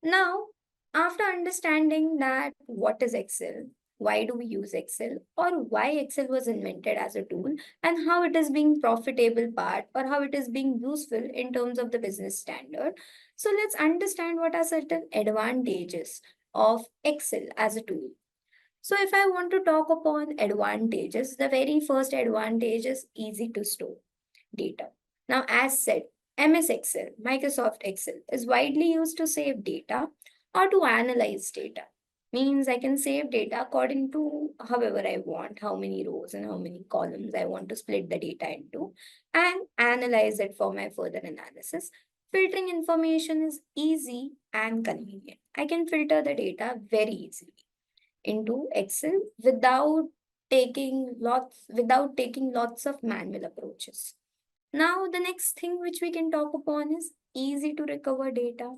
Now, after understanding that what is Excel, why do we use Excel, or why Excel was invented as a tool, and how it is being profitable part or how it is being useful in terms of the business standard. So let's understand what are certain advantages of Excel as a tool. So if I want to talk upon advantages, the very first advantage is easy to store data. Now, as said, MS Excel, Microsoft Excel is widely used to save data or to analyze data. Means I can save data according to however I want, how many rows and how many columns I want to split the data into, and analyze it for my further analysis. Filtering information is easy and convenient. I can filter the data very easily into Excel without taking lots of manual approaches. Now, the next thing which we can talk upon is easy to recover data.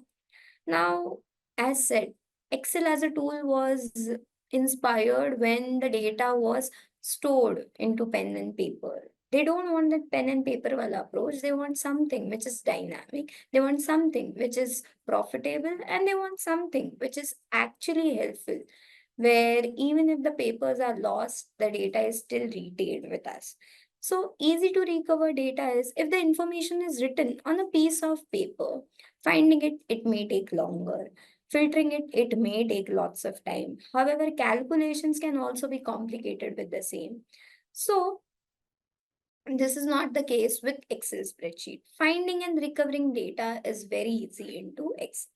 Now, as said, Excel as a tool was inspired when the data was stored into pen and paper. They don't want that pen and paper wala approach. They want something which is dynamic. They want something which is profitable, and they want something which is actually helpful, where even if the papers are lost, the data is still retained with us. So easy to recover data is if the information is written on a piece of paper, finding it may take longer. Filtering it may take lots of time. However, calculations can also be complicated with the same. So this is not the case with Excel spreadsheet. Finding and recovering data is very easy into Excel.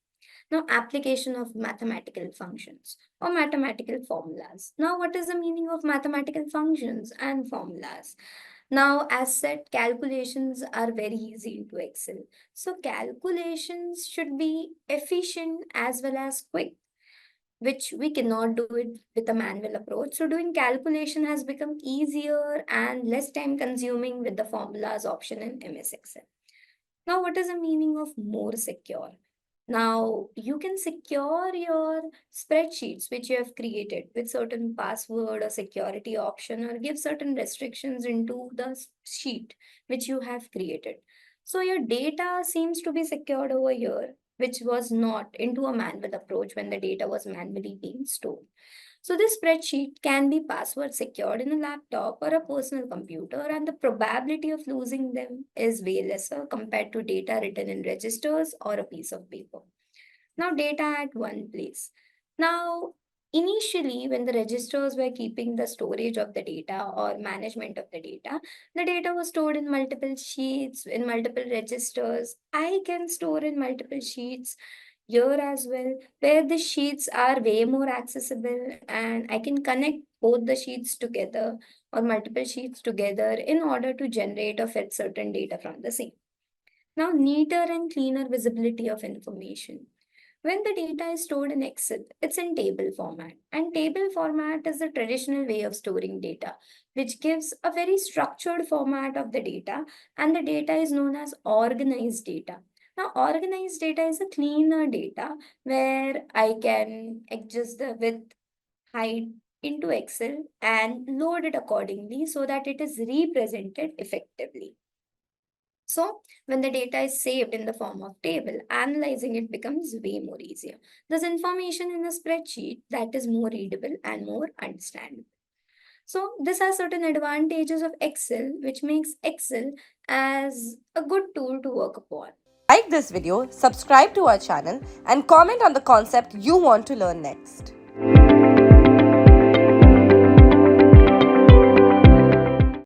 Now, application of mathematical functions or mathematical formulas. Now, what is the meaning of mathematical functions and formulas? Now, as said, calculations are very easy into Excel. So, calculations should be efficient as well as quick, which we cannot do it with a manual approach. So, doing calculation has become easier and less time consuming with the formulas option in MS Excel. Now, what is the meaning of more secure? Now, you can secure your spreadsheets which you have created with certain password or security option, or give certain restrictions into the sheet which you have created. So your data seems to be secured over here, which was not into a manual approach when the data was manually being stored. So this spreadsheet can be password secured in a laptop or a personal computer, and the probability of losing them is way lesser compared to data written in registers or a piece of paper. Now, data at one place. Now, initially, when the registers were keeping the storage of the data or management of the data was stored in multiple sheets, in multiple registers. I can store in multiple sheets here as well, where the sheets are way more accessible, and I can connect both the sheets together or multiple sheets together in order to generate or fetch certain data from the same. Now, neater and cleaner visibility of information. When the data is stored in Excel, it's in table format. And table format is the traditional way of storing data, which gives a very structured format of the data, and the data is known as organized data. Now, organized data is a cleaner data where I can adjust the width, height into Excel and load it accordingly so that it is represented effectively. So when the data is saved in the form of table, analyzing it becomes way more easier. There's information in a spreadsheet that is more readable and more understandable. So these are certain advantages of Excel, which makes Excel as a good tool to work upon. Like this video, subscribe to our channel and comment on the concept you want to learn next.